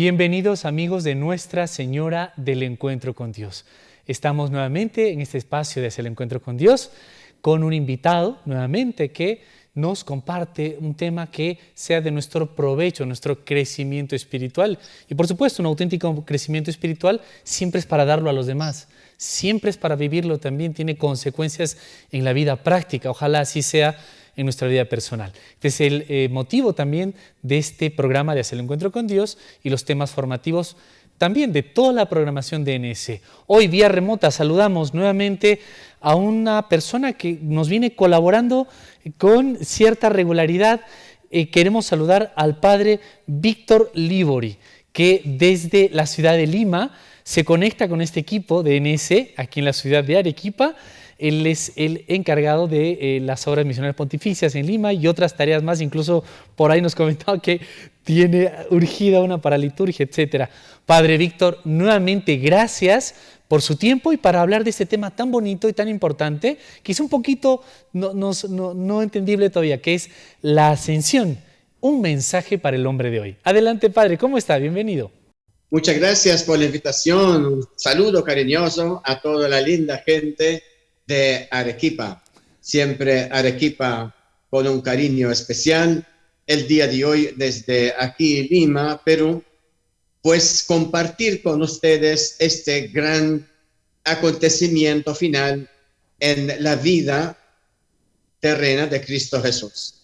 Bienvenidos amigos de Nuestra Señora del Encuentro con Dios. Estamos nuevamente en este espacio de Hacia el Encuentro con Dios con un invitado nuevamente que nos comparte un tema que sea de nuestro provecho, nuestro crecimiento espiritual. Y por supuesto, un auténtico crecimiento espiritual siempre es para darlo a los demás, siempre es para vivirlo, también tiene consecuencias en la vida práctica. Ojalá así sea en nuestra vida personal. Este es el motivo también de este programa de Hacia el Encuentro con Dios y los temas formativos también de toda la programación de NS. Hoy, vía remota, saludamos nuevamente a una persona que nos viene colaborando con cierta regularidad. Queremos saludar al padre Víctor Libori, que desde la ciudad de Lima se conecta con este equipo de NS aquí en la ciudad de Arequipa. Él es el encargado de las obras misionales pontificias en Lima y otras tareas más. Incluso por ahí nos comentaba que tiene urgida una para liturgia, etc. Padre Víctor, nuevamente gracias por su tiempo y para hablar de este tema tan bonito y tan importante, que es un poquito no entendible todavía, que es la ascensión, un mensaje para el hombre de hoy. Adelante, Padre, ¿cómo está? Bienvenido. Muchas gracias por la invitación. Un saludo cariñoso a toda la linda gente de Arequipa. Siempre Arequipa con un cariño especial. El día de hoy desde aquí Lima, Perú, pues compartir con ustedes este gran acontecimiento final en la vida terrena de Cristo Jesús.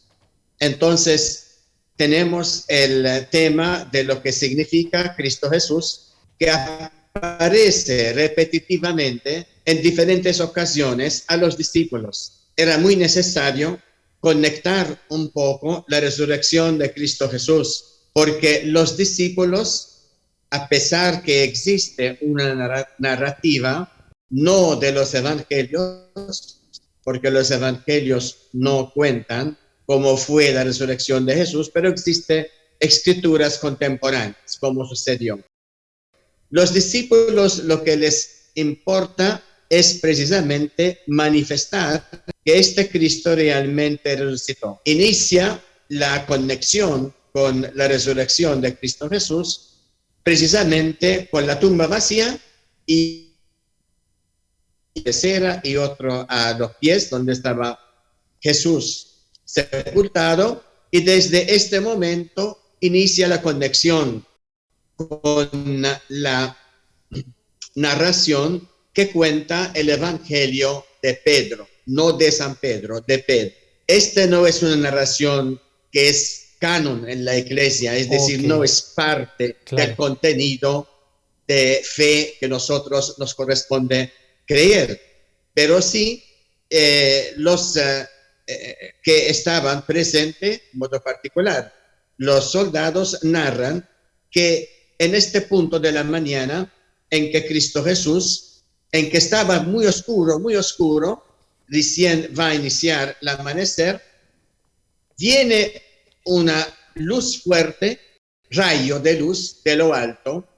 Entonces, tenemos el tema de lo que significa Cristo Jesús, que aparece repetitivamente en diferentes ocasiones a los discípulos. Era muy necesario conectar un poco la resurrección de Cristo Jesús, porque los discípulos, a pesar que existe una narrativa, no de los evangelios, porque los evangelios no cuentan cómo fue la resurrección de Jesús, pero existen escrituras contemporáneas, cómo sucedió. Los discípulos lo que les importa es precisamente manifestar que este Cristo realmente resucitó. Inicia la conexión con la resurrección de Cristo Jesús precisamente con la tumba vacía y de cera y otro a los pies donde estaba Jesús sepultado, y desde este momento inicia la conexión con la narración que cuenta el Evangelio de Pedro, no de San Pedro, de Pedro. Este no es una narración que es canon en la iglesia, es decir, no es parte del contenido de fe que nosotros nos corresponde creer, pero sí los que estaban presentes, en modo particular, los soldados narran que en este punto de la mañana en que Cristo Jesús, en que estaba muy oscuro, recién va a iniciar el amanecer, viene una luz fuerte, rayo de luz de lo alto,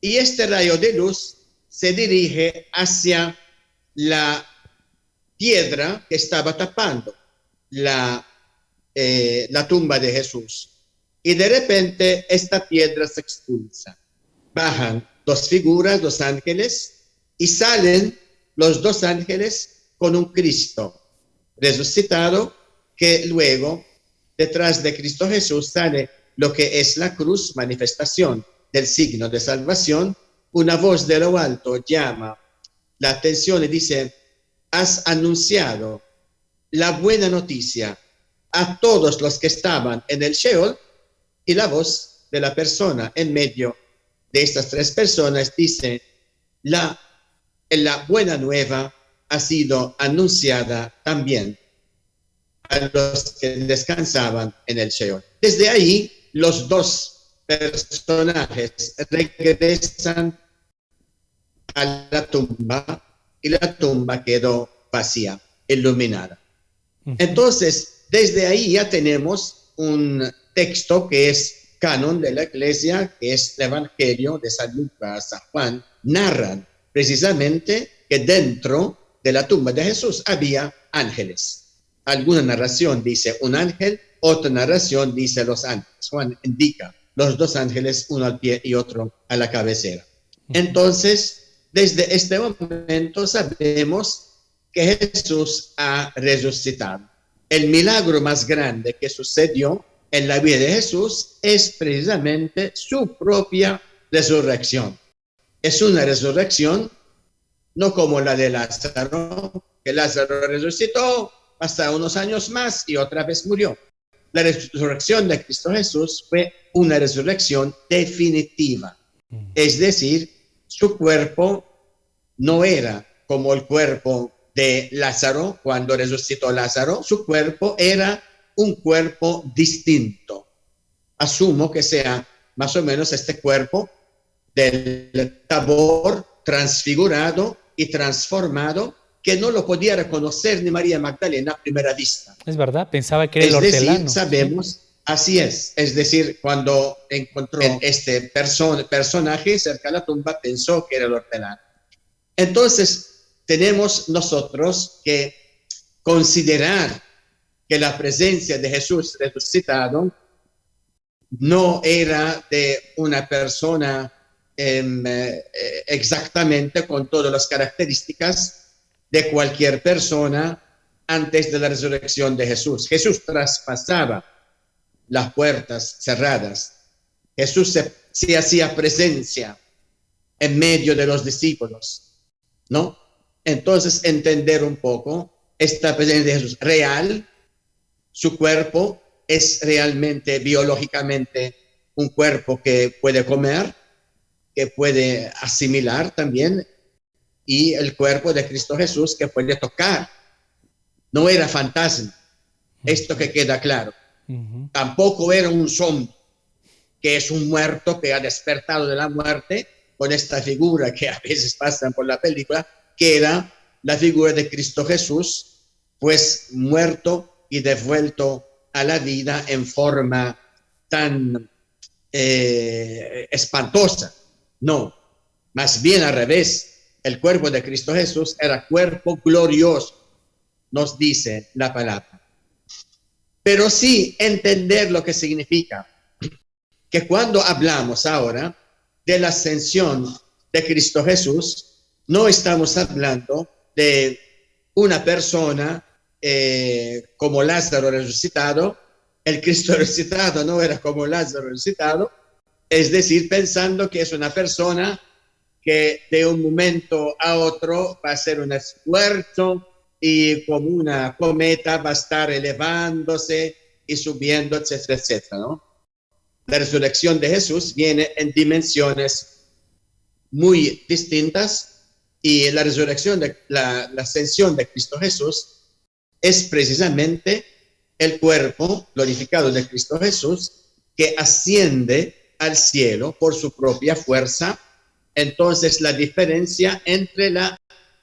y este rayo de luz se dirige hacia la piedra que estaba tapando la tumba de Jesús. Y de repente esta piedra se expulsa. Bajan dos figuras, dos ángeles, y salen los dos ángeles con un Cristo resucitado, que luego detrás de Cristo Jesús sale lo que es la cruz, manifestación del signo de salvación. Una voz de lo alto llama la atención y dice: has anunciado la buena noticia a todos los que estaban en el Sheol. Y la voz de la persona en medio de estas tres personas dice: la buena nueva ha sido anunciada también a los que descansaban en el Sheol. Desde ahí, los dos personajes regresan a la tumba y la tumba quedó vacía, iluminada. Entonces, desde ahí ya tenemos un texto que es canon de la iglesia, que es el Evangelio de San Lucas, San Juan, narran precisamente que dentro de la tumba de Jesús había ángeles. Alguna narración dice un ángel, otra narración dice los ángeles. Juan indica los dos ángeles, uno al pie y otro a la cabecera. Entonces, desde este momento sabemos que Jesús ha resucitado. El milagro más grande que sucedió en la vida de Jesús es precisamente su propia resurrección. Es una resurrección no como la de Lázaro, que Lázaro resucitó hasta unos años más y otra vez murió. La resurrección de Cristo Jesús fue una resurrección definitiva. Es decir, su cuerpo no era como el cuerpo de Lázaro cuando resucitó Lázaro. Su cuerpo era un cuerpo distinto. Asumo que sea más o menos este cuerpo del Tabor transfigurado y transformado, que no lo podía reconocer ni María Magdalena a primera vista. Es verdad, pensaba que era el hortelano. Es decir, sabemos, así es decir, cuando encontró este personaje cerca de la tumba, pensó que era el hortelano. Entonces, tenemos nosotros que considerar que la presencia de Jesús resucitado no era de una persona exactamente con todas las características de cualquier persona antes de la resurrección de Jesús. Jesús traspasaba las puertas cerradas. Jesús se hacía presencia en medio de los discípulos, ¿no? Entonces, entender un poco esta presencia de Jesús real. Su cuerpo es realmente biológicamente un cuerpo que puede comer, que puede asimilar también, y el cuerpo de Cristo Jesús que puede tocar. No era fantasma, esto que queda claro. Tampoco era un zombie, que es un muerto que ha despertado de la muerte, con esta figura que a veces pasan por la película, que era la figura de Cristo Jesús, pues muerto y devuelto a la vida en forma tan espantosa. No, más bien al revés. El cuerpo de Cristo Jesús era cuerpo glorioso, nos dice la palabra. Pero sí entender lo que significa que cuando hablamos ahora de la ascensión de Cristo Jesús, no estamos hablando de una persona como Lázaro resucitado. El Cristo resucitado no era como Lázaro resucitado, es decir, pensando que es una persona que de un momento a otro va a hacer un esfuerzo y como una cometa va a estar elevándose y subiendo, etcétera, etcétera, ¿no? La resurrección de Jesús viene en dimensiones muy distintas, y la resurrección, la ascensión de Cristo Jesús es precisamente el cuerpo glorificado de Cristo Jesús que asciende al cielo por su propia fuerza. Entonces, la diferencia entre la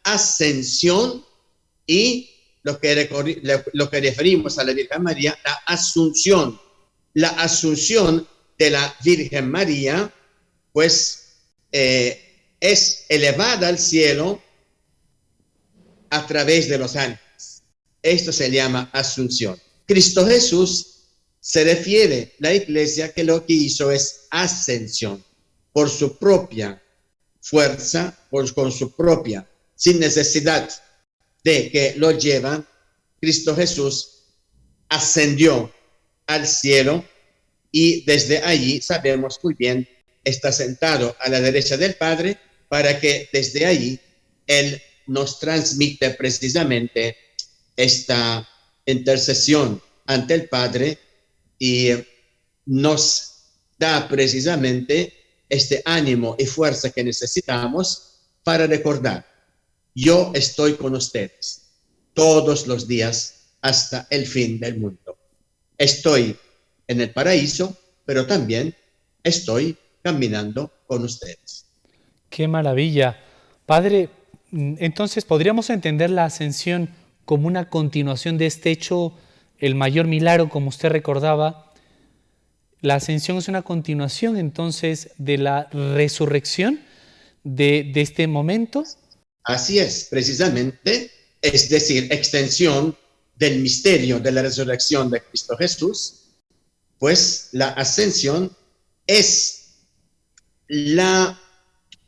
ascensión y lo que referimos a la Virgen María, la asunción. La asunción de la Virgen María, pues, es elevada al cielo a través de los ángeles. Esto se llama asunción. Cristo Jesús se refiere, la Iglesia, que lo que hizo es ascensión por su propia fuerza, con su propia, sin necesidad de que lo llevan. Cristo Jesús ascendió al cielo y desde allí, sabemos muy bien, está sentado a la derecha del Padre, para que desde allí Él nos transmite precisamente esta intercesión ante el Padre y nos da precisamente este ánimo y fuerza que necesitamos para recordar: yo estoy con ustedes todos los días hasta el fin del mundo. Estoy en el paraíso, pero también estoy caminando con ustedes. ¡Qué maravilla! Padre, entonces podríamos entender la ascensión como una continuación de este hecho, el mayor milagro, como usted recordaba. La ascensión es una continuación entonces de la resurrección de este momento. Así es, precisamente, es decir, extensión del misterio de la resurrección de Cristo Jesús, pues la ascensión es la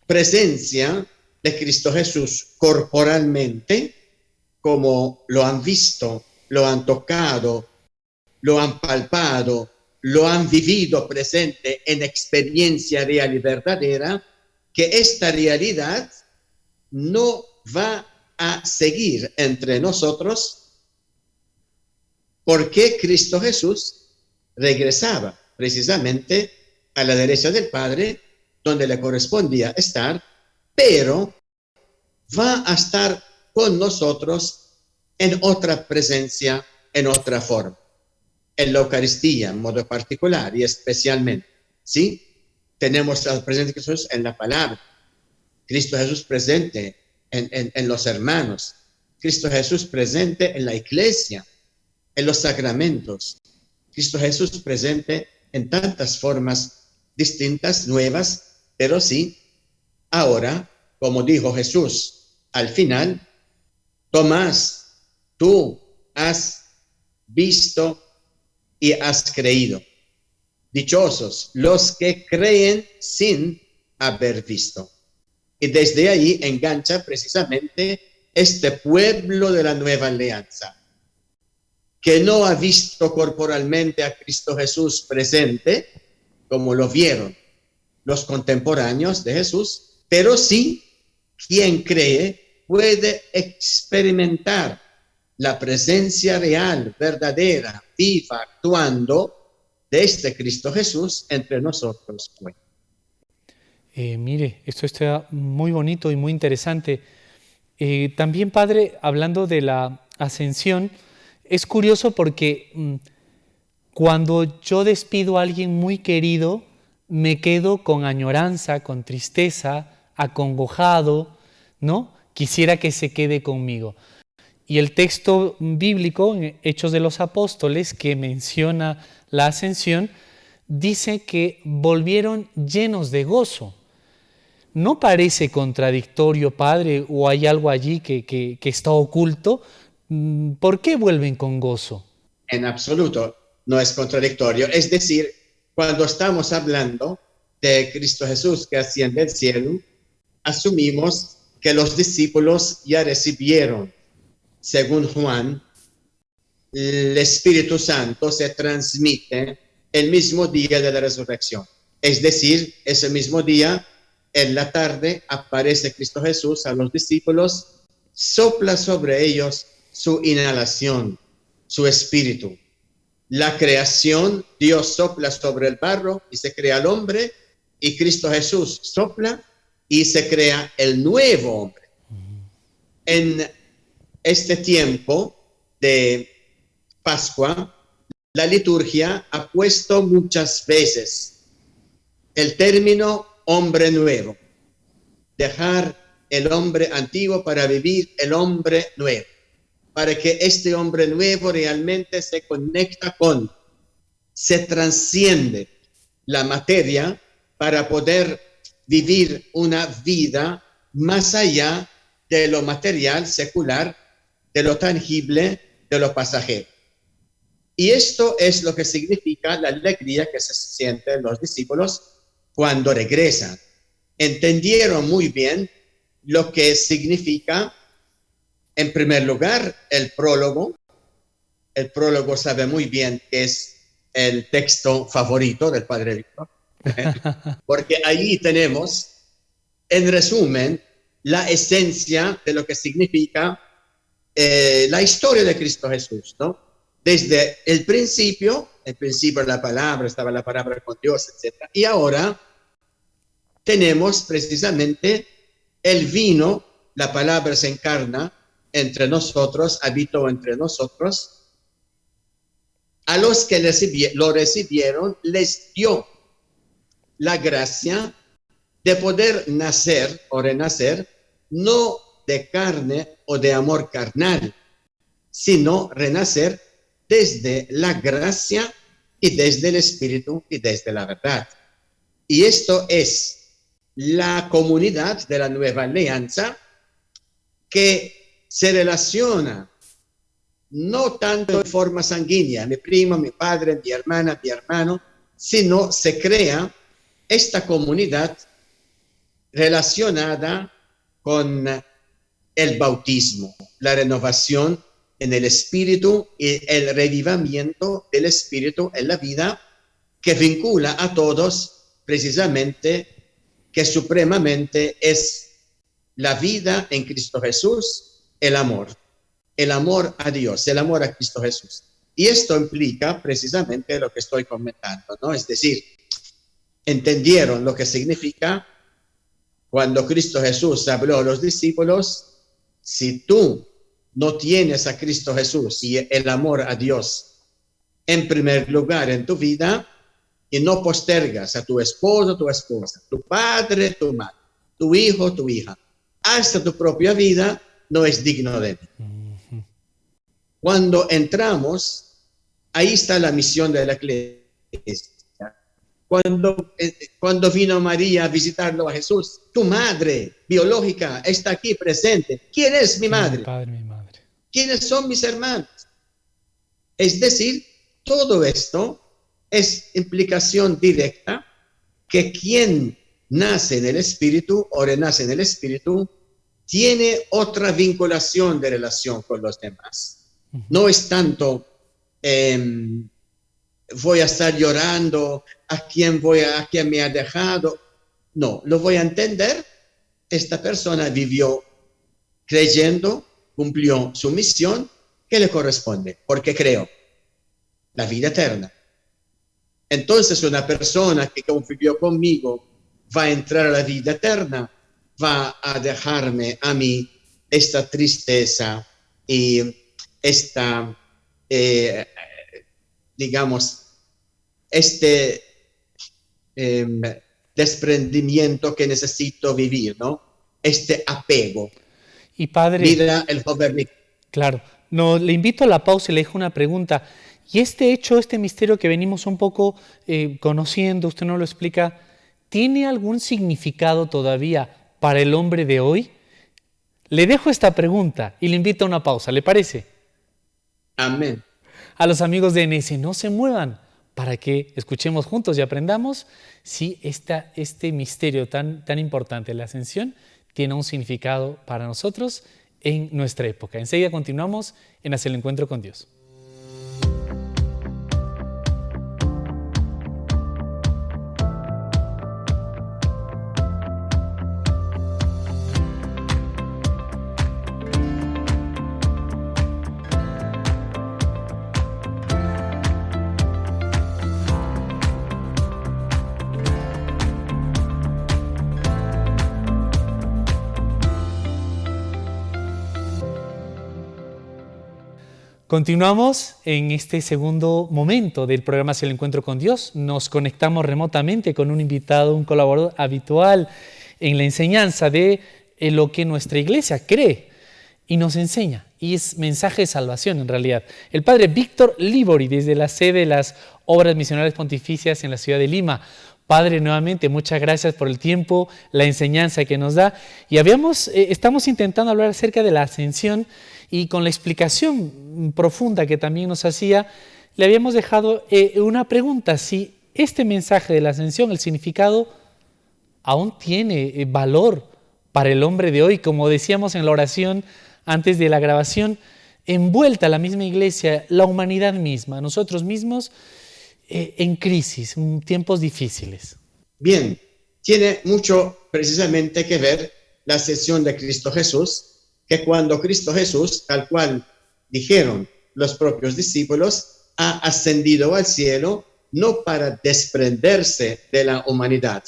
presencia de Cristo Jesús corporalmente, como lo han visto, lo han tocado, lo han palpado, lo han vivido presente en experiencia real y verdadera, que esta realidad no va a seguir entre nosotros porque Cristo Jesús regresaba precisamente a la derecha del Padre, donde le correspondía estar, pero va a estar con nosotros en otra presencia, en otra forma, en la Eucaristía en modo particular y especialmente, ¿sí? Tenemos la presencia de Jesús en la palabra, Cristo Jesús presente en los hermanos, Cristo Jesús presente en la iglesia, en los sacramentos, Cristo Jesús presente en tantas formas distintas, nuevas, pero sí, ahora, como dijo Jesús al final, Tomás, tú has visto y has creído. Dichosos los que creen sin haber visto. Y desde ahí engancha precisamente este pueblo de la nueva alianza, que no ha visto corporalmente a Cristo Jesús presente, como lo vieron los contemporáneos de Jesús, pero sí, quien cree puede experimentar la presencia real, verdadera, viva, actuando de este Cristo Jesús entre nosotros. Mire, esto está muy bonito y muy interesante. También, Padre, hablando de la ascensión, es curioso porque cuando yo despido a alguien muy querido, me quedo con añoranza, con tristeza, acongojado, ¿no? Quisiera que se quede conmigo. Y el texto bíblico, Hechos de los Apóstoles, que menciona la ascensión, dice que volvieron llenos de gozo. ¿No parece contradictorio, Padre, o hay algo allí que está oculto? ¿Por qué vuelven con gozo? En absoluto no es contradictorio. Es decir, cuando estamos hablando de Cristo Jesús que asciende al cielo, asumimos que los discípulos ya recibieron, según Juan, el Espíritu Santo se transmite el mismo día de la resurrección. Es decir, ese mismo día, en la tarde, aparece Cristo Jesús a los discípulos, sopla sobre ellos su inhalación, su espíritu. La creación, Dios sopla sobre el barro y se crea el hombre, y Cristo Jesús sopla y se crea el nuevo hombre. En este tiempo de Pascua, la liturgia ha puesto muchas veces el término hombre nuevo, dejar el hombre antiguo para vivir el hombre nuevo, para que este hombre nuevo realmente se conecta con, se transciende la materia para poder vivir una vida más allá de lo material, secular, de lo tangible, de lo pasajero. Y esto es lo que significa la alegría que se sienten los discípulos cuando regresan. Entendieron muy bien lo que significa, en primer lugar, el prólogo. El prólogo sabe muy bien que es el texto favorito del Padre Víctor, porque allí tenemos, en resumen, la esencia de lo que significa la historia de Cristo Jesús, ¿no? Desde el principio de la palabra, estaba la palabra con Dios, etc. Y ahora tenemos precisamente el vino, la palabra se encarna entre nosotros, habitó entre nosotros. A los que lo recibieron, les dio la gracia de poder nacer o renacer, no de carne o de amor carnal, sino renacer desde la gracia y desde el Espíritu y desde la verdad. Y esto es la comunidad de la nueva alianza que se relaciona no tanto en forma sanguínea, mi primo, mi padre, mi hermana, mi hermano, sino se crea esta comunidad relacionada con el bautismo, la renovación en el espíritu y el revivimiento del espíritu en la vida, que vincula a todos precisamente, que supremamente es la vida en Cristo Jesús, el amor a Dios, el amor a Cristo Jesús. Y esto implica precisamente lo que estoy comentando, ¿no? Es decir, entendieron lo que significa cuando Cristo Jesús habló a los discípulos: si tú no tienes a Cristo Jesús y el amor a Dios en primer lugar en tu vida, y no postergas a tu esposo, tu esposa, tu padre, tu madre, tu hijo, tu hija, hasta tu propia vida, no es digno de ti. Cuando entramos, ahí está la misión de la iglesia. Cuando vino María a visitarlo a Jesús, tu madre biológica está aquí presente. ¿Quién es mi madre? Mi padre, mi madre. ¿Quiénes son mis hermanos? Es decir, todo esto es implicación directa que quien nace en el Espíritu o renace en el Espíritu tiene otra vinculación de relación con los demás. No es tanto voy a estar llorando a quién me ha dejado. No, lo voy a entender. Esta persona vivió creyendo, cumplió su misión que le corresponde, porque creó la vida eterna. Entonces una persona que convivió conmigo va a entrar a la vida eterna, va a dejarme a mí esta tristeza y esta, desprendimiento que necesito vivir, ¿no? Este apego. Y padre, mira el joven rico. Claro, no, le invito a la pausa y le dejo una pregunta. Y este hecho, este misterio que venimos un poco conociendo, usted nos lo explica, ¿tiene algún significado todavía para el hombre de hoy? Le dejo esta pregunta y le invito a una pausa, ¿le parece? Amén. A los amigos de NS, no se muevan para que escuchemos juntos y aprendamos si este misterio tan importante, la ascensión, tiene un significado para nosotros en nuestra época. Enseguida continuamos en Hacia el Encuentro con Dios. Continuamos en este segundo momento del programa Hacia el Encuentro con Dios. Nos conectamos remotamente con un invitado, un colaborador habitual en la enseñanza de lo que nuestra iglesia cree y nos enseña. Y es mensaje de salvación en realidad. El padre Víctor Libori, desde la sede de las Obras Misionales Pontificias en la ciudad de Lima. Padre, nuevamente, muchas gracias por el tiempo, la enseñanza que nos da. Y estamos intentando hablar acerca de la ascensión y con la explicación profunda que también nos hacía, le habíamos dejado una pregunta, si este mensaje de la ascensión, el significado, aún tiene valor para el hombre de hoy, como decíamos en la oración antes de la grabación, envuelta la misma iglesia, la humanidad misma, nosotros mismos, en crisis, en tiempos difíciles. Bien, tiene mucho precisamente que ver la ascensión de Cristo Jesús, que cuando Cristo Jesús, tal cual dijeron los propios discípulos, ha ascendido al cielo, no para desprenderse de la humanidad,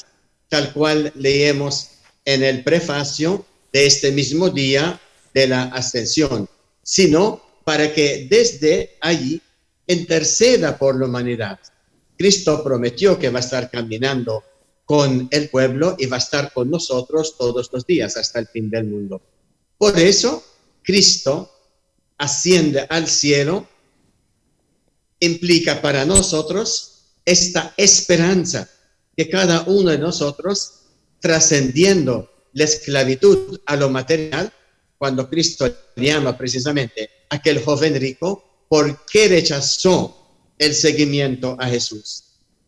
tal cual leemos en el prefacio de este mismo día de la ascensión, sino para que desde allí interceda por la humanidad. Cristo prometió que va a estar caminando con el pueblo y va a estar con nosotros todos los días hasta el fin del mundo. Por eso, Cristo asciende al cielo, implica para nosotros esta esperanza que cada uno de nosotros, trascendiendo la esclavitud a lo material, cuando Cristo llama precisamente a aquel joven rico, ¿por qué rechazó el seguimiento a Jesús?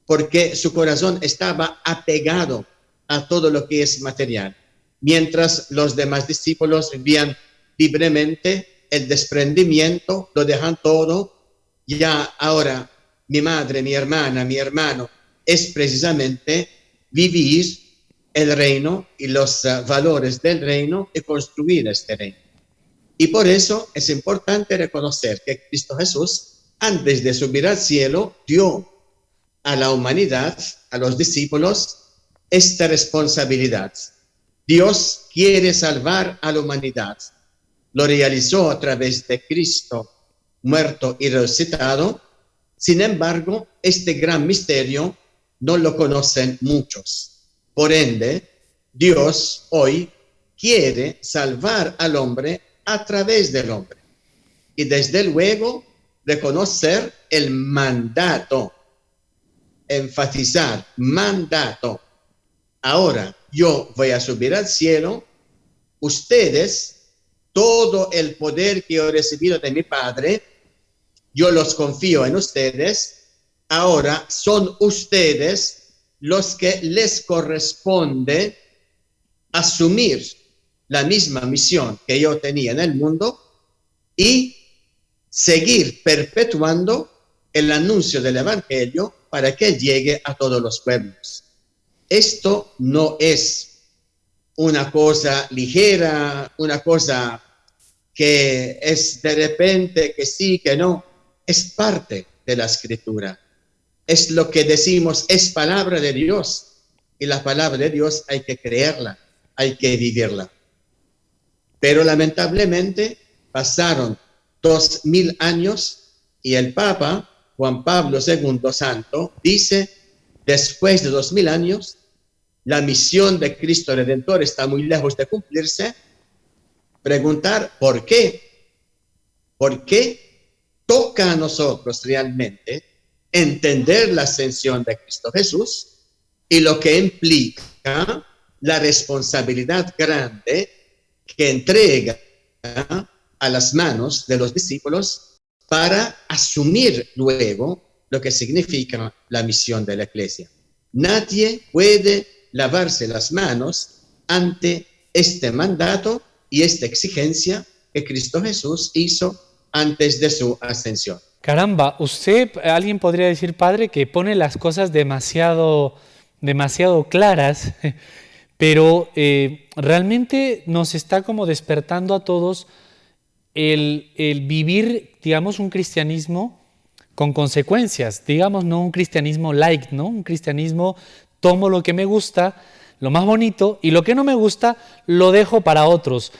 porque su corazón estaba apegado a todo lo que es material, mientras los demás discípulos vivían libremente el desprendimiento, lo dejan todo. Ya ahora mi madre, mi hermana, mi hermano, es precisamente vivir el reino y los valores del reino y construir este reino. Y por eso es importante reconocer que Cristo Jesús, antes de subir al cielo, dio a la humanidad, a los discípulos, esta responsabilidad. Dios quiere salvar a la humanidad. Lo realizó a través de Cristo, muerto y resucitado. Sin embargo, este gran misterio no lo conocen muchos. Por ende, Dios hoy quiere salvar al hombre a través del hombre. Y desde luego, reconocer el mandato, enfatizar mandato. Ahora yo voy a subir al cielo, ustedes, todo el poder que he recibido de mi Padre, yo los confío en ustedes. Ahora son ustedes los que les corresponde asumir la misma misión que yo tenía en el mundo y seguir perpetuando el anuncio del Evangelio para que llegue a todos los pueblos. Esto no es una cosa ligera, una cosa que es de repente que sí, que no. Es parte de la Escritura. Es lo que decimos, es palabra de Dios. Y la palabra de Dios hay que creerla, hay que vivirla. Pero lamentablemente pasaron 2000 años y el Papa Juan Pablo II Santo dice, después de 2000 años, la misión de Cristo Redentor está muy lejos de cumplirse. Preguntar ¿por qué? ¿Por qué toca a nosotros realmente entender la ascensión de Cristo Jesús y lo que implica la responsabilidad grande que entrega a las manos de los discípulos para asumir luego lo que significa la misión de la Iglesia? Nadie puede lavarse las manos ante este mandato y esta exigencia que Cristo Jesús hizo antes de su ascensión. Caramba, alguien podría decir, padre, que pone las cosas demasiado claras, pero realmente nos está como despertando a todos el vivir, digamos, un cristianismo con consecuencias, digamos, no un cristianismo light, ¿no? Un cristianismo, tomo lo que me gusta, lo más bonito, y lo que no me gusta lo dejo para otros.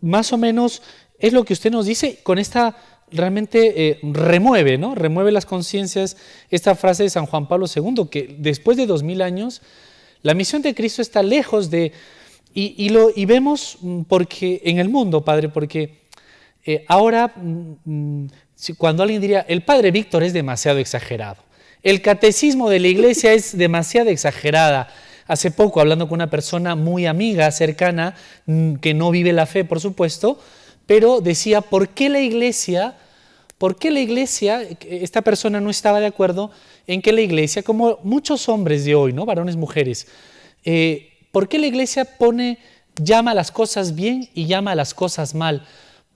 Más o menos es lo que usted nos dice con esta, realmente remueve, ¿no? Remueve las conciencias, esta frase de San Juan Pablo II, que después de 2000 años, la misión de Cristo está lejos de, y vemos porque en el mundo, Padre, porque ahora cuando alguien diría, el Padre Víctor es demasiado exagerado, el catecismo de la Iglesia es demasiado exagerada. Hace poco, hablando con una persona muy amiga, cercana, que no vive la fe, por supuesto, pero decía, ¿por qué la Iglesia, esta persona no estaba de acuerdo en que la Iglesia, como muchos hombres de hoy, ¿no? Varones, mujeres, ¿por qué la Iglesia llama a las cosas bien y llama a las cosas mal?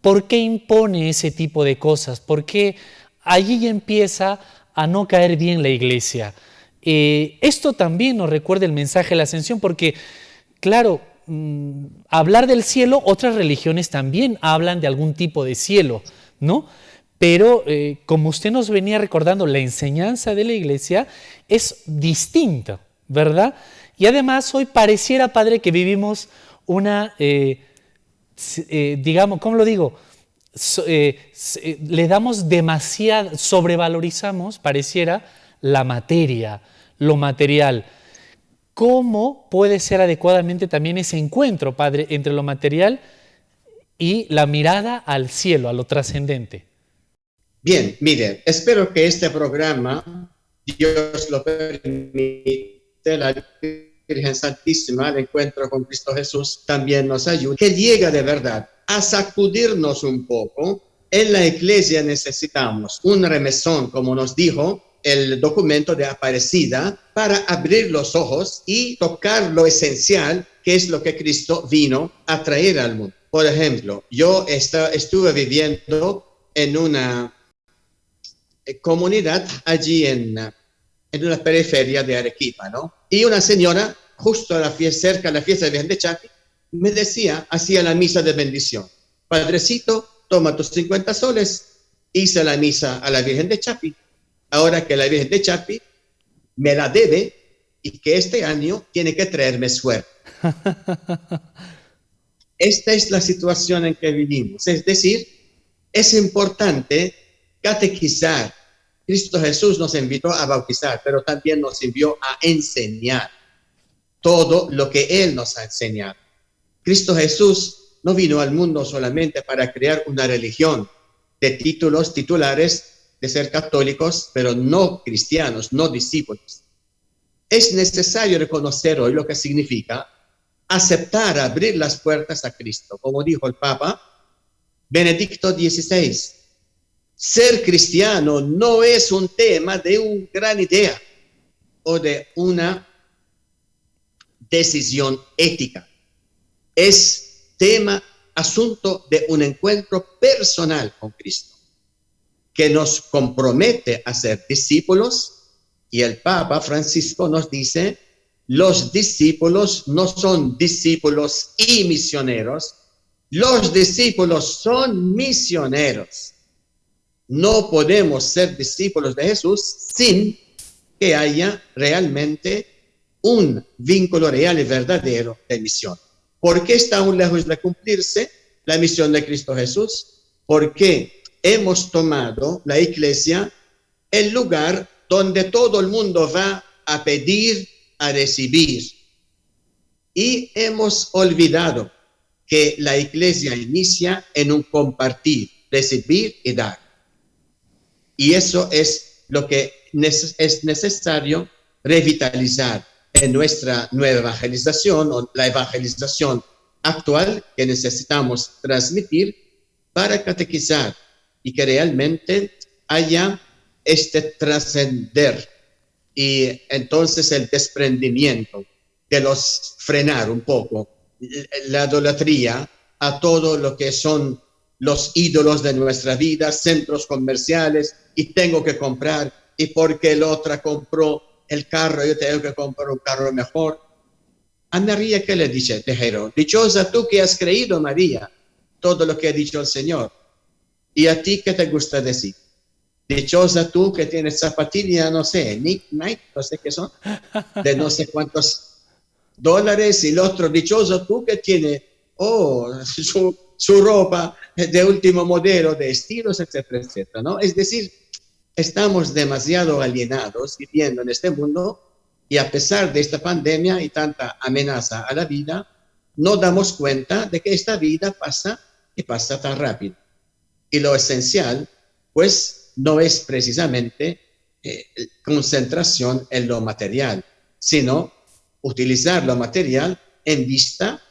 ¿Por qué impone ese tipo de cosas? ¿Por qué allí empieza a no caer bien la Iglesia? Esto también nos recuerda el mensaje de la ascensión, porque, claro, hablar del cielo, otras religiones también hablan de algún tipo de cielo, ¿no? Pero como usted nos venía recordando, la enseñanza de la Iglesia es distinta, ¿verdad? Y además hoy pareciera, Padre, que vivimos una, digamos, ¿cómo lo digo? Le damos demasiado, sobrevalorizamos, pareciera, la materia, lo material. ¿Cómo puede ser adecuadamente también ese encuentro, Padre, entre lo material y la mirada al cielo, a lo trascendente? Bien, mire, espero que este programa, Dios lo permite, la Virgen Santísima, el encuentro con Cristo Jesús, también nos ayude, que llegue de verdad a sacudirnos un poco. En la Iglesia necesitamos un remesón, como nos dijo el documento de Aparecida para abrir los ojos y tocar lo esencial, que es lo que Cristo vino a traer al mundo. Por ejemplo, yo estuve viviendo en una comunidad allí en una periferia de Arequipa, ¿no? Y una señora, justo cerca de la fiesta de Virgen de Chapi, me decía, hacía la misa de bendición. Padrecito, toma tus 50 soles, hice la misa a la Virgen de Chapi. Ahora que la Virgen de Chapi me la debe y que este año tiene que traerme suerte. Esta es la situación en que vivimos. Es decir, es importante catequizar. Cristo Jesús nos invitó a bautizar, pero también nos envió a enseñar todo lo que Él nos ha enseñado. Cristo Jesús no vino al mundo solamente para crear una religión de titulares, de ser católicos, pero no cristianos, no discípulos. Es necesario reconocer hoy lo que significa aceptar, abrir las puertas a Cristo. Como dijo el Papa Benedicto XVI, ser cristiano no es un tema de una gran idea o de una decisión ética. Es asunto de un encuentro personal con Cristo, que nos compromete a ser discípulos, y el Papa Francisco nos dice, los discípulos no son discípulos y misioneros, los discípulos son misioneros. No podemos ser discípulos de Jesús sin que haya realmente un vínculo real y verdadero de misión. ¿Por qué está aún lejos de cumplirse la misión de Cristo Jesús? Porque hemos tomado la iglesia el lugar donde todo el mundo va a pedir, a recibir. Y hemos olvidado que la iglesia inicia en un compartir, recibir y dar. Y eso es lo que es necesario revitalizar en nuestra nueva evangelización, o la evangelización actual que necesitamos transmitir para catequizar y que realmente haya este trascender y entonces el desprendimiento de frenar un poco la idolatría a todo lo que son los ídolos de nuestra vida, centros comerciales, y tengo que comprar, y porque el otro compró el carro, yo tengo que comprar un carro mejor. A María, ¿qué le dijeron? Dichosa tú que has creído, María, todo lo que ha dicho el Señor. ¿Y a ti qué te gusta decir? Dichosa tú que tienes zapatillas, no sé, Nike, no sé qué son, de no sé cuántos dólares, y el otro, dichoso tú que tiene su ropa de último modelo, de estilos, etcétera, etcétera, ¿no? Es decir, estamos demasiado alienados viviendo en este mundo, y a pesar de esta pandemia y tanta amenaza a la vida, no damos cuenta de que esta vida pasa y pasa tan rápido. Y lo esencial, pues, no es precisamente concentración en lo material, sino utilizar lo material en vista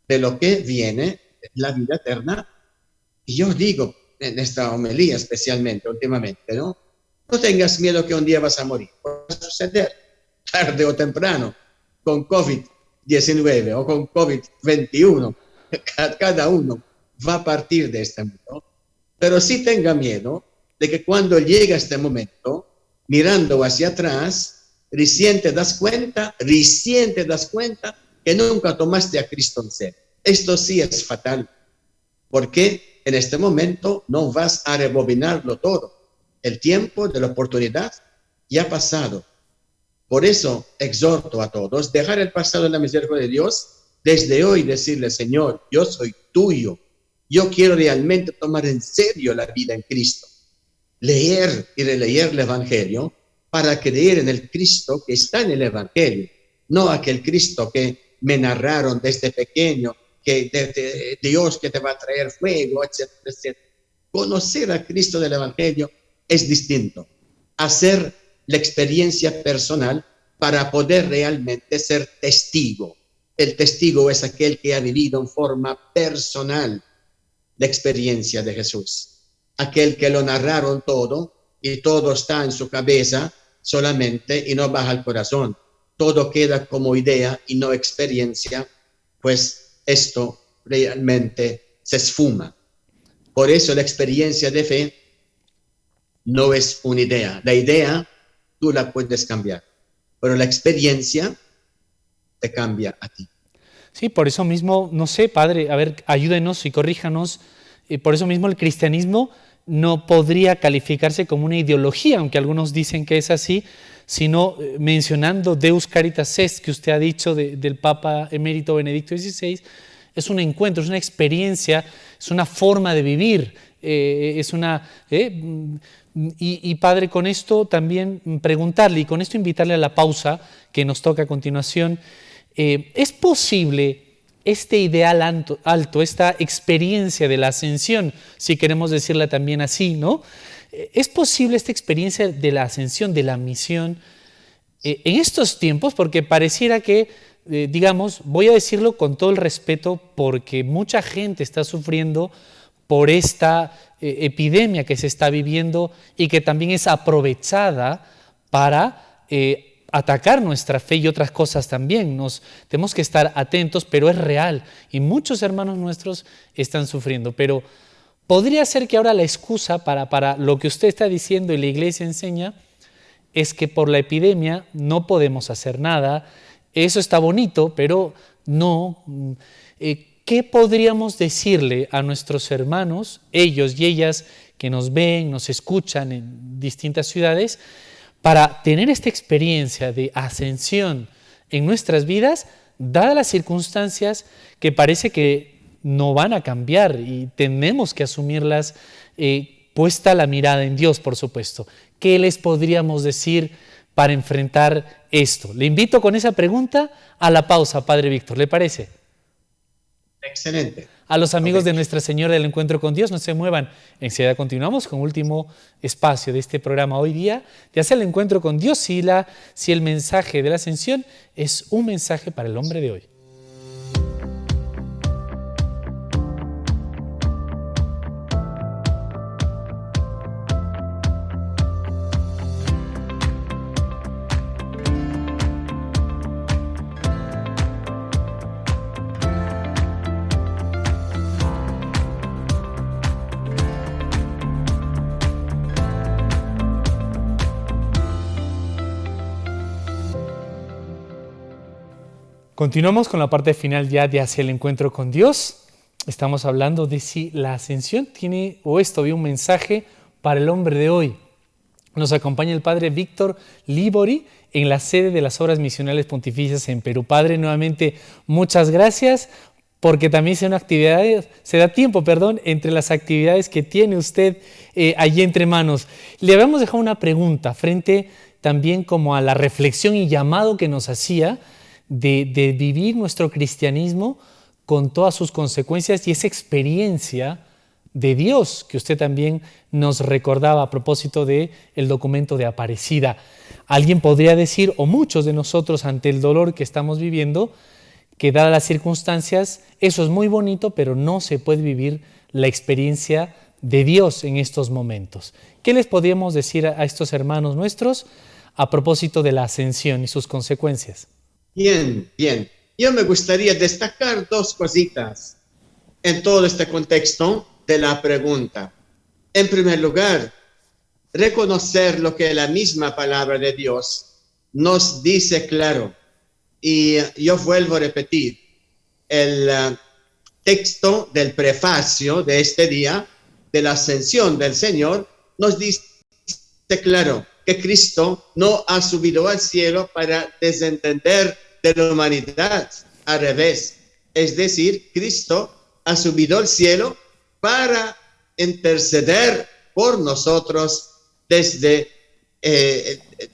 de lo que viene, la vida eterna. Y yo digo en esta homilía especialmente últimamente, ¿no? No tengas miedo que un día vas a morir. Puede suceder tarde o temprano con COVID-19 o con COVID-21. Cada uno va a partir de este mundo. Pero sí tenga miedo de que cuando llega este momento, mirando hacia atrás, recién te das cuenta que nunca tomaste a Cristo en serio. Esto sí es fatal, porque en este momento no vas a rebobinarlo todo. El tiempo de la oportunidad ya ha pasado. Por eso exhorto a todos, dejar el pasado en la misericordia de Dios, desde hoy decirle, Señor, yo soy tuyo. Yo quiero realmente tomar en serio la vida en Cristo. Leer y releer el Evangelio para creer en el Cristo que está en el Evangelio, no aquel Cristo que me narraron desde pequeño, que de Dios que te va a traer fuego, etcétera, etcétera. Conocer a Cristo del Evangelio es distinto. Hacer la experiencia personal para poder realmente ser testigo. El testigo es aquel que ha vivido en forma personal la experiencia de Jesús. Aquel que lo narraron todo, y todo está en su cabeza solamente y no baja al corazón. Todo queda como idea y no experiencia, pues esto realmente se esfuma. Por eso la experiencia de fe no es una idea. La idea tú la puedes cambiar, pero la experiencia te cambia a ti. Sí, por eso mismo, no sé, Padre, a ver, ayúdenos y corríjanos. Por eso mismo el cristianismo no podría calificarse como una ideología, aunque algunos dicen que es así, sino mencionando Deus Caritas Est, que usted ha dicho del Papa Emérito Benedicto XVI, es un encuentro, es una experiencia, es una forma de vivir, y Padre, con esto también preguntarle, y con esto invitarle a la pausa que nos toca a continuación. ¿Es posible este ideal alto, esta experiencia de la ascensión, si queremos decirla también así, ¿no? ¿Es posible esta experiencia de la ascensión, de la misión, en estos tiempos? Porque pareciera que, digamos, voy a decirlo con todo el respeto, porque mucha gente está sufriendo por esta epidemia que se está viviendo y que también es aprovechada para atacar nuestra fe y otras cosas también. Tenemos que estar atentos, pero es real y muchos hermanos nuestros están sufriendo. Pero podría ser que ahora la excusa para lo que usted está diciendo y la Iglesia enseña es que por la epidemia no podemos hacer nada. Eso está bonito, pero no. ¿Qué podríamos decirle a nuestros hermanos, ellos y ellas que nos ven, nos escuchan en distintas ciudades, para tener esta experiencia de ascensión en nuestras vidas, dadas las circunstancias que parece que no van a cambiar y tenemos que asumirlas, puesta la mirada en Dios, por supuesto? ¿Qué les podríamos decir para enfrentar esto? Le invito con esa pregunta a la pausa, Padre Víctor, ¿le parece? Excelente. A los amigos de Nuestra Señora del Encuentro con Dios, no se muevan. Enseguida continuamos con el último espacio de este programa hoy día, de hacer el encuentro con Dios, si el mensaje de la ascensión es un mensaje para el hombre de hoy. Continuamos con la parte final ya de hacia el encuentro con Dios. Estamos hablando de si la ascensión tiene o es todavía un mensaje para el hombre de hoy. Nos acompaña el Padre Víctor Libori en la sede de las Obras Misionales Pontificias en Perú. Padre, nuevamente muchas gracias, porque también se da tiempo entre las actividades que tiene usted allí entre manos. Le habíamos dejado una pregunta frente también como a la reflexión y llamado que nos hacía de vivir nuestro cristianismo con todas sus consecuencias y esa experiencia de Dios que usted también nos recordaba a propósito del documento de Aparecida. Alguien podría decir, o muchos de nosotros ante el dolor que estamos viviendo, que dadas las circunstancias, eso es muy bonito, pero no se puede vivir la experiencia de Dios en estos momentos. ¿Qué les podríamos decir a estos hermanos nuestros a propósito de la ascensión y sus consecuencias? Bien. Yo me gustaría destacar dos cositas en todo este contexto de la pregunta. En primer lugar, reconocer lo que la misma palabra de Dios nos dice claro. Y yo vuelvo a repetir, el texto del prefacio de este día, de la ascensión del Señor, nos dice claro que Cristo no ha subido al cielo para desentender de la humanidad, al revés. Es decir, Cristo ha subido al cielo para interceder por nosotros desde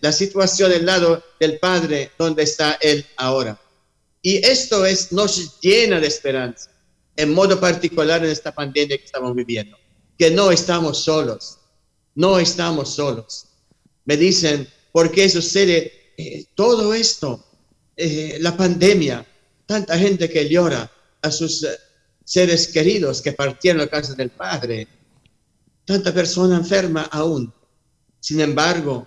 la situación del lado del Padre, donde está Él ahora. Y esto nos llena de esperanza, en modo particular en esta pandemia que estamos viviendo, que no estamos solos. Me dicen, ¿por qué sucede todo esto? La pandemia, tanta gente que llora a sus seres queridos que partieron a la casa del Padre, tanta persona enferma aún. sin embargo,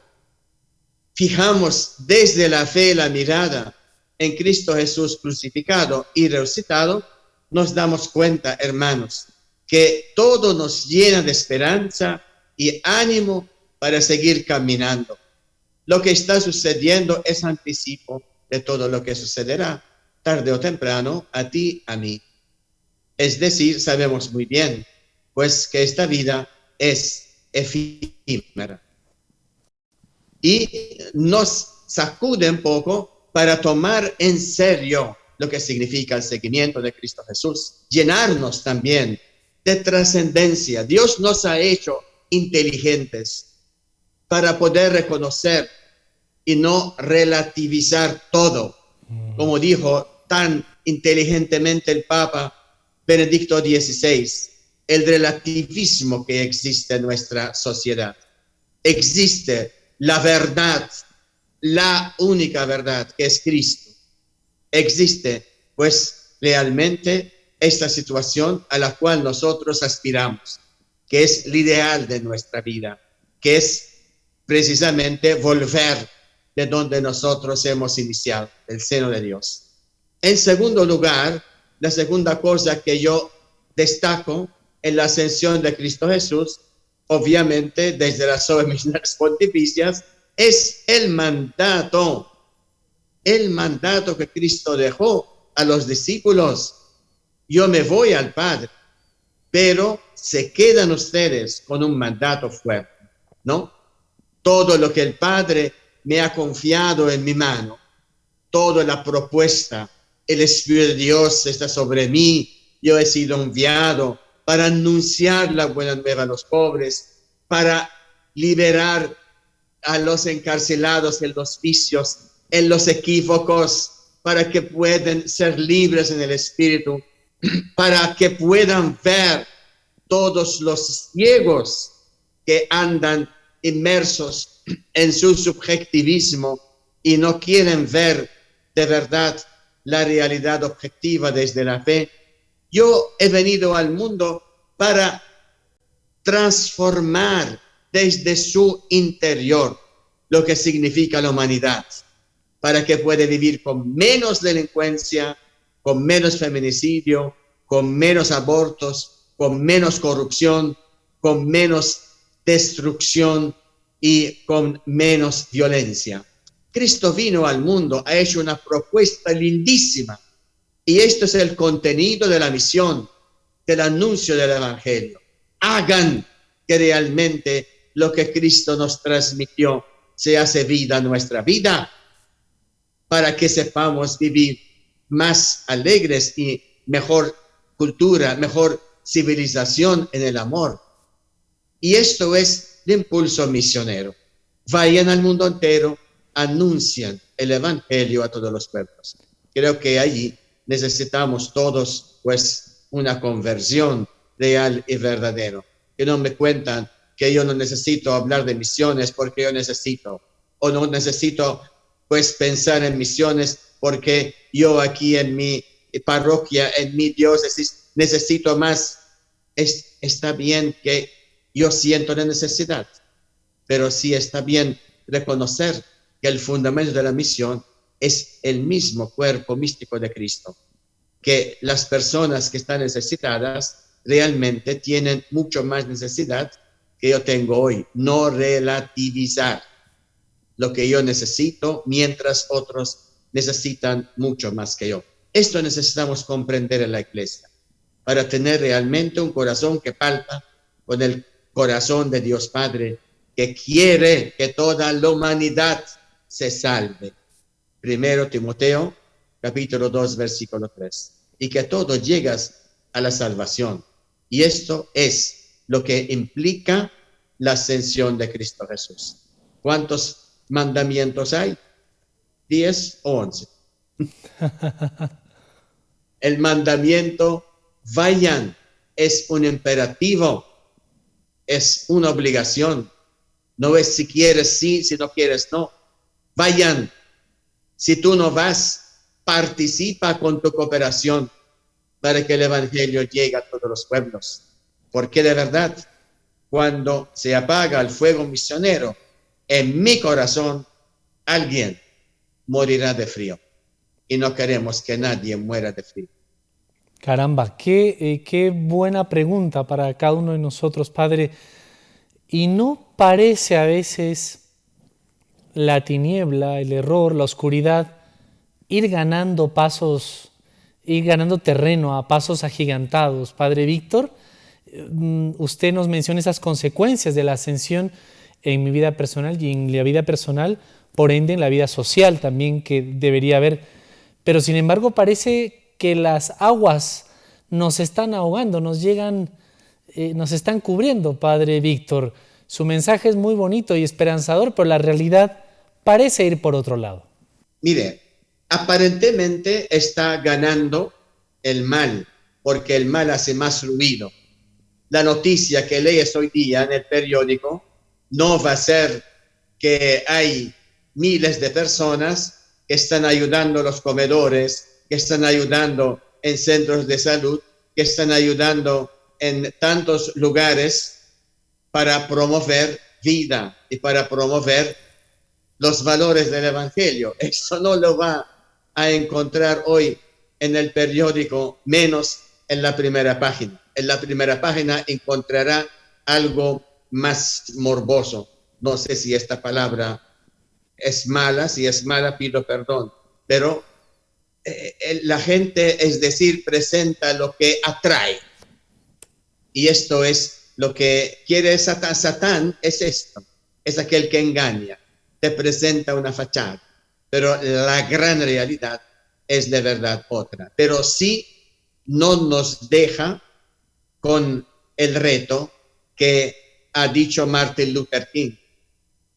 fijamos desde la fe la mirada en Cristo Jesús crucificado y resucitado, nos damos cuenta, hermanos, que todo nos llena de esperanza y ánimo para seguir caminando. Lo que está sucediendo es anticipo de todo lo que sucederá, tarde o temprano, a ti, a mí. Es decir, sabemos muy bien, pues que esta vida es efímera. Y nos sacude un poco para tomar en serio lo que significa el seguimiento de Cristo Jesús. Llenarnos también de trascendencia. Dios nos ha hecho inteligentes para poder reconocer y no relativizar todo. Como dijo tan inteligentemente el Papa Benedicto XVI, el relativismo que existe en nuestra sociedad. Existe la verdad, la única verdad, que es Cristo. Existe, pues, realmente esta situación a la cual nosotros aspiramos, que es el ideal de nuestra vida, que es precisamente volver de donde nosotros hemos iniciado, el seno de Dios. En segundo lugar, la segunda cosa que yo destaco en la ascensión de Cristo Jesús, obviamente desde las misiones pontificias, es el mandato que Cristo dejó a los discípulos. Yo me voy al Padre, pero se quedan ustedes con un mandato fuerte, ¿no? Todo lo que el Padre me ha confiado en mi mano, toda la propuesta, el Espíritu de Dios está sobre mí, yo he sido enviado para anunciar la buena nueva a los pobres, para liberar a los encarcelados en los vicios, en los equívocos, para que puedan ser libres en el Espíritu, para que puedan ver todos los ciegos que andan inmersos en su subjetivismo y no quieren ver de verdad la realidad objetiva desde la fe. Yo he venido al mundo para transformar desde su interior lo que significa la humanidad, para que pueda vivir con menos delincuencia, con menos feminicidio, con menos abortos, con menos corrupción, con menos destrucción y con menos violencia. Cristo vino al mundo, ha hecho una propuesta lindísima, y esto es el contenido de la misión, del anuncio del Evangelio. Hagan que realmente lo que Cristo nos transmitió se hace vida en nuestra vida, para que sepamos vivir más alegres y mejor cultura, mejor civilización en el amor. Y esto es el impulso misionero. Vayan al mundo entero, anuncian el Evangelio a todos los pueblos. Creo que allí necesitamos todos, pues, una conversión real y verdadera. Que no me cuentan que yo no necesito hablar de misiones porque yo necesito, o no necesito, pues, pensar en misiones porque yo aquí en mi parroquia, en mi diócesis, necesito más. Está bien que yo siento la necesidad, pero sí está bien reconocer que el fundamento de la misión es el mismo cuerpo místico de Cristo, que las personas que están necesitadas realmente tienen mucho más necesidad que yo tengo hoy. No relativizar lo que yo necesito mientras otros necesitan mucho más que yo. Esto necesitamos comprender en la Iglesia para tener realmente un corazón que palpa con el corazón de Dios Padre, que quiere que toda la humanidad se salve. Primero Timoteo, capítulo 2, versículo 3. Y que todos llegas a la salvación. Y esto es lo que implica la ascensión de Cristo Jesús. ¿Cuántos mandamientos hay? 10 o 11. El mandamiento, vayan, es un imperativo, es una obligación. No es si quieres sí, si no quieres no. Vayan. Si tú no vas, participa con tu cooperación para que el Evangelio llegue a todos los pueblos. Porque de verdad, cuando se apaga el fuego misionero, en mi corazón alguien morirá de frío. Y no queremos que nadie muera de frío. Caramba, qué buena pregunta para cada uno de nosotros, Padre. ¿Y no parece a veces la tiniebla, el error, la oscuridad, ir ganando pasos, ir ganando terreno a pasos agigantados? Padre Víctor, usted nos menciona esas consecuencias de la ascensión en mi vida personal y en la vida personal, por ende en la vida social también que debería haber. Pero sin embargo parece que las aguas nos están ahogando, nos están cubriendo, Padre Víctor. Su mensaje es muy bonito y esperanzador, pero la realidad parece ir por otro lado. Mire, aparentemente está ganando el mal, porque el mal hace más ruido. La noticia que lees hoy día en el periódico no va a ser que hay miles de personas que están ayudando a los comedores, que están ayudando en centros de salud, que están ayudando en tantos lugares para promover vida y para promover los valores del Evangelio. Eso no lo va a encontrar hoy en el periódico, menos en la primera página. En la primera página encontrará algo más morboso. No sé si esta palabra es mala, si es mala pido perdón, pero la gente, es decir, presenta lo que atrae. Y esto es lo que quiere Satán. Satán es esto, es aquel que engaña, te presenta una fachada, pero la gran realidad es de verdad otra. Pero sí no nos deja con el reto que ha dicho Martin Luther King.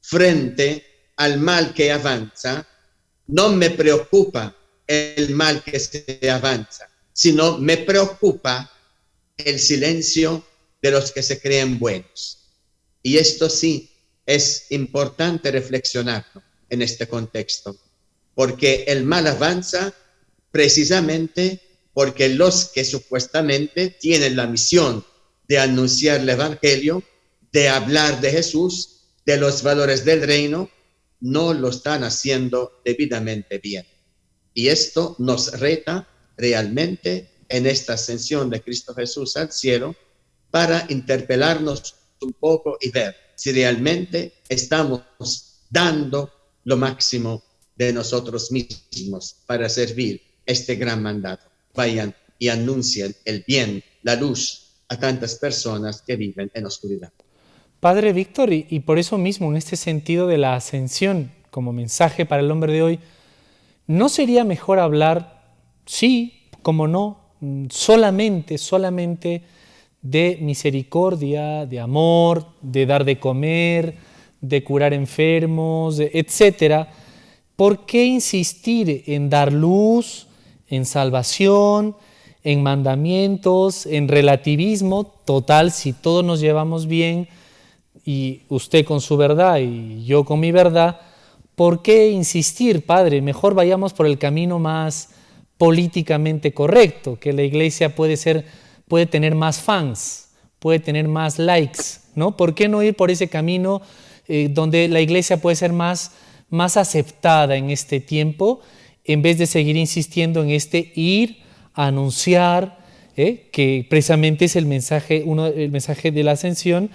Frente al mal que avanza, no me preocupa el mal que se avanza, sino me preocupa el silencio de los que se creen buenos. Y esto sí es importante reflexionarlo en este contexto, porque el mal avanza precisamente porque los que supuestamente tienen la misión de anunciar el Evangelio, de hablar de Jesús, de los valores del reino, no lo están haciendo debidamente bien. Y esto nos reta realmente en esta ascensión de Cristo Jesús al cielo para interpelarnos un poco y ver si realmente estamos dando lo máximo de nosotros mismos para servir este gran mandato. Vayan y anuncien el bien, la luz a tantas personas que viven en oscuridad. Padre Víctor, y por eso mismo, en este sentido de la ascensión como mensaje para el hombre de hoy, ¿no sería mejor hablar, sí, como no, solamente de misericordia, de amor, de dar de comer, de curar enfermos, etcétera? ¿Por qué insistir en dar luz, en salvación, en mandamientos, en relativismo? Total, si todos nos llevamos bien, y usted con su verdad y yo con mi verdad, ¿por qué insistir, Padre? Mejor vayamos por el camino más políticamente correcto, que la iglesia puede tener más fans, puede tener más likes, ¿no? ¿Por qué no ir por ese camino donde la iglesia puede ser más aceptada en este tiempo, en vez de seguir insistiendo en ir a anunciar, que precisamente es el mensaje de la ascensión,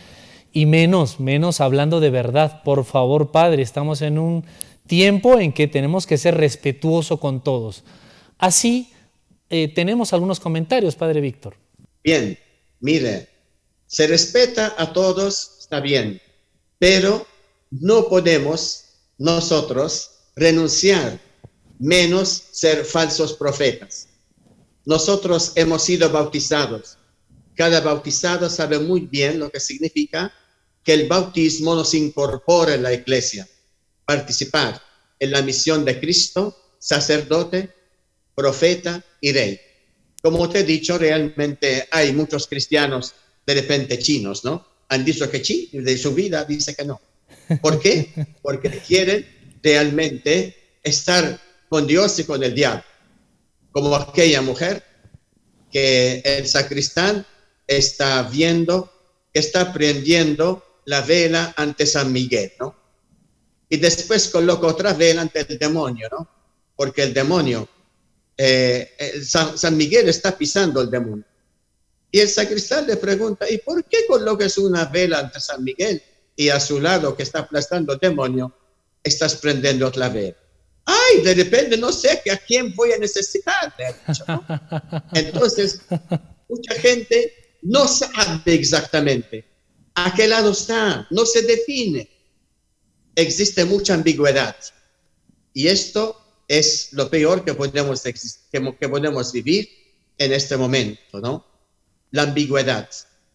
y menos hablando de verdad? Por favor, Padre, estamos en un tiempo en que tenemos que ser respetuosos con todos. Así, tenemos algunos comentarios, Padre Víctor. Bien, mire, se respeta a todos, está bien, pero no podemos nosotros renunciar, menos ser falsos profetas. Nosotros hemos sido bautizados. Cada bautizado sabe muy bien lo que significa que el bautismo nos incorpora en la iglesia, participar en la misión de Cristo, sacerdote, profeta y rey. Como te he dicho, realmente hay muchos cristianos de repente chinos, ¿no? Han dicho que sí, de su vida dice que no. ¿Por qué? Porque quieren realmente estar con Dios y con el diablo. Como aquella mujer que el sacristán está viendo, que está prendiendo la vela ante San Miguel, ¿no? y después coloca otra vela ante el demonio, ¿no? Porque el demonio, San Miguel está pisando el demonio. Y el sacristán le pregunta, ¿y por qué colocas una vela ante San Miguel y a su lado que está aplastando el demonio, estás prendiendo otra vela? Ay, de repente no sé a quién voy a necesitar, le ha dicho, ¿no? Entonces, mucha gente no sabe exactamente a qué lado está, no se define. Existe mucha ambigüedad. Y esto es lo peor que podemos vivir en este momento, ¿no? La ambigüedad,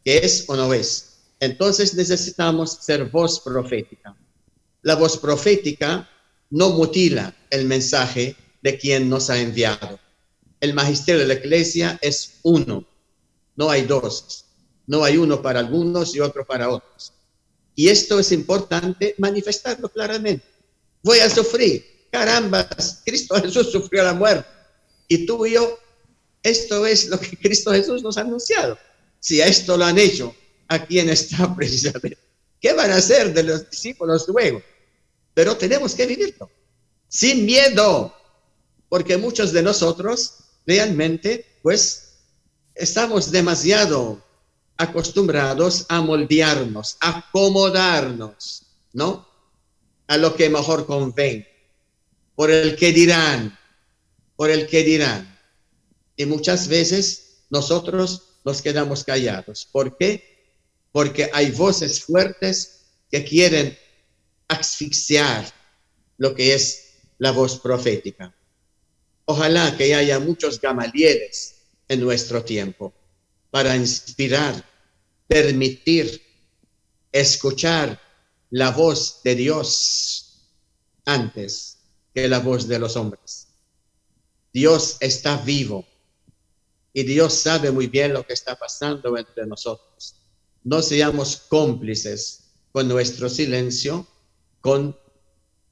que es o no es. Entonces necesitamos ser voz profética. La voz profética no mutila el mensaje de quien nos ha enviado. El magisterio de la Iglesia es uno, no hay dos. No hay uno para algunos y otro para otros. Y esto es importante manifestarlo claramente. Voy a sufrir. Caramba, Cristo Jesús sufrió la muerte. Y tú y yo, esto es lo que Cristo Jesús nos ha anunciado. Si a esto lo han hecho, ¿a quién está precisamente? ¿Qué van a hacer de los discípulos luego? Pero tenemos que vivirlo. Sin miedo. Porque muchos de nosotros realmente, pues, estamos demasiado acostumbrados a moldearnos, a acomodarnos, ¿no? A lo que mejor conviene. Por el que dirán, por el que dirán. Y muchas veces nosotros nos quedamos callados. ¿Por qué? Porque hay voces fuertes que quieren asfixiar lo que es la voz profética. Ojalá que haya muchos Gamalieles en nuestro tiempo para inspirar, permitir, escuchar la voz de Dios antes que la voz de los hombres. Dios está vivo y Dios sabe muy bien lo que está pasando entre nosotros. No seamos cómplices con nuestro silencio, con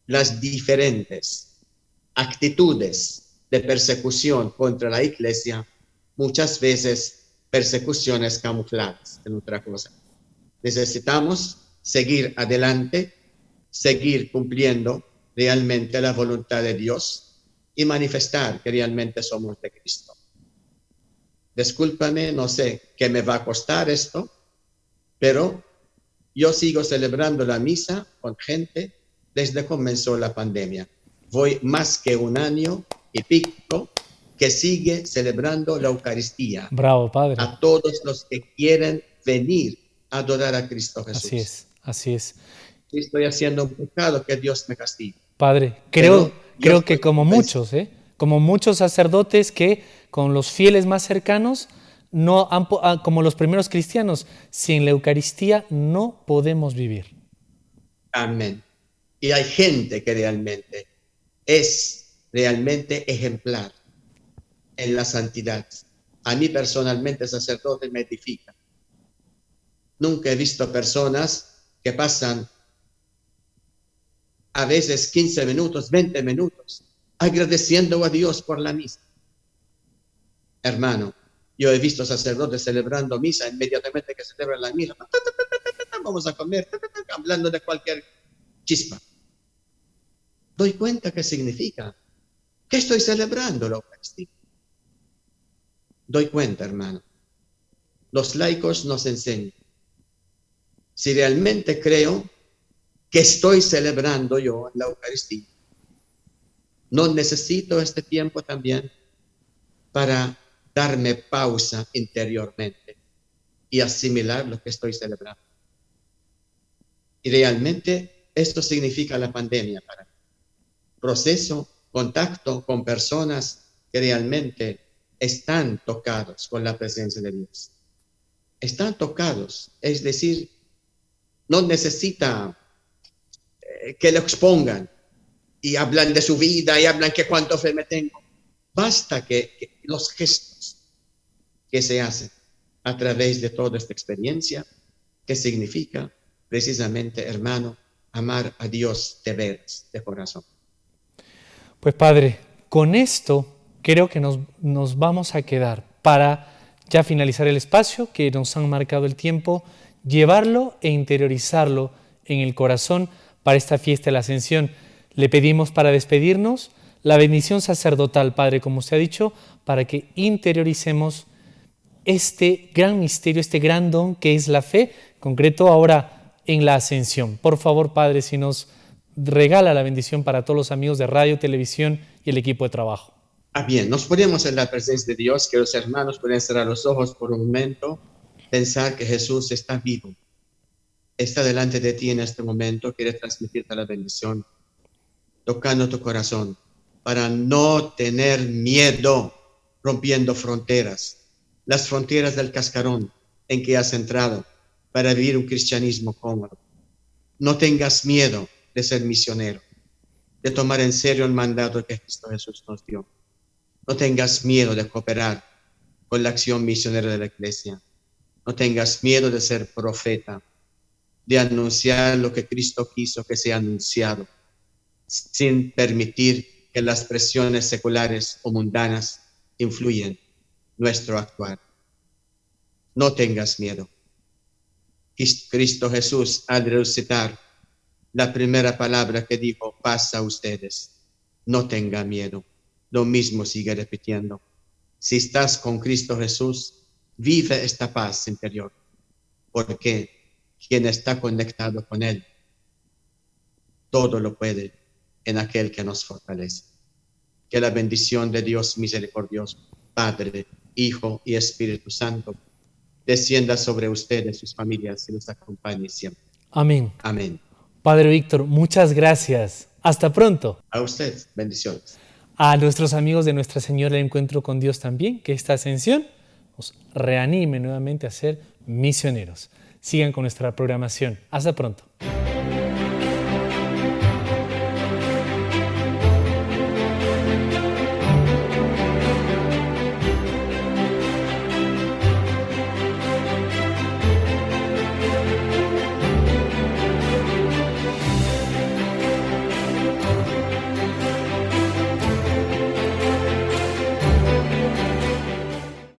las diferentes actitudes de persecución contra la Iglesia, muchas veces persecuciones camufladas en otra cosa. Necesitamos seguir adelante, seguir cumpliendo realmente la voluntad de Dios y manifestar que realmente somos de Cristo. Discúlpame, no sé qué me va a costar esto, pero yo sigo celebrando la misa con gente desde que comenzó la pandemia. Voy más que un año y pico que sigue celebrando la Eucaristía. Bravo, Padre. A todos los que quieren venir a adorar a Cristo Jesús. Así es, así es. Si estoy haciendo un pecado, que Dios me castigue. Padre, creo que como muchos sacerdotes que con los fieles más cercanos, no han, como los primeros cristianos, sin la Eucaristía no podemos vivir. Amén. Y hay gente que realmente es ejemplar en la santidad. A mí personalmente, sacerdote, me edifica. Nunca he visto personas que pasan a veces 15 minutos, 20 minutos, agradeciendo a Dios por la misa. Hermano, yo he visto sacerdotes celebrando misa, inmediatamente que celebran la misa, vamos a comer, hablando de cualquier chispa. Doy cuenta qué significa. ¿Qué estoy celebrando la Eucaristía? Doy cuenta, hermano. Los laicos nos enseñan. Si realmente creo que estoy celebrando yo la Eucaristía, no necesito este tiempo también para darme pausa interiormente y asimilar lo que estoy celebrando. Y realmente esto significa la pandemia para mí. Proceso, contacto con personas que realmente están tocados con la presencia de Dios. Están tocados, es decir, no necesita que lo expongan y hablan de su vida y hablan que cuánto fe me tengo. Basta que los gestos que se hacen a través de toda esta experiencia, que significa precisamente, hermano, amar a Dios de veras, de corazón. Pues Padre, con esto creo que nos vamos a quedar para ya finalizar el espacio que nos han marcado el tiempo, llevarlo e interiorizarlo en el corazón para esta fiesta de la Ascensión. Le pedimos para despedirnos la bendición sacerdotal, Padre, como usted ha dicho, para que interioricemos este gran misterio, este gran don que es la fe, concreto ahora en la Ascensión. Por favor, Padre, si nos regala la bendición para todos los amigos de radio, televisión y el equipo de trabajo. Bien, nos ponemos en la presencia de Dios, que los hermanos pueden cerrar los ojos por un momento, pensar que Jesús está vivo, está delante de ti en este momento, quiere transmitirte la bendición, tocando tu corazón, para no tener miedo, rompiendo fronteras, las fronteras del cascarón en que has entrado para vivir un cristianismo cómodo. No tengas miedo de ser misionero, de tomar en serio el mandato que Cristo Jesús nos dio. No tengas miedo de cooperar con la acción misionera de la Iglesia. No tengas miedo de ser profeta, de anunciar lo que Cristo quiso que sea anunciado, sin permitir que las presiones seculares o mundanas influyan nuestro actuar. No tengas miedo. Cristo Jesús, al resucitar, la primera palabra que dijo, paz a ustedes. No tenga miedo. Lo mismo sigue repitiendo. Si estás con Cristo Jesús, vive esta paz interior, porque quien está conectado con Él, todo lo puede en aquel que nos fortalece. Que la bendición de Dios misericordioso, Padre, Hijo y Espíritu Santo, descienda sobre ustedes, sus familias, y los acompañe siempre. Amén. Amén. Padre Víctor, muchas gracias. Hasta pronto. A usted, bendiciones. A nuestros amigos de Nuestra Señora del Encuentro con Dios también, que esta ascensión nos reanime nuevamente a ser misioneros. Sigan con nuestra programación. Hasta pronto.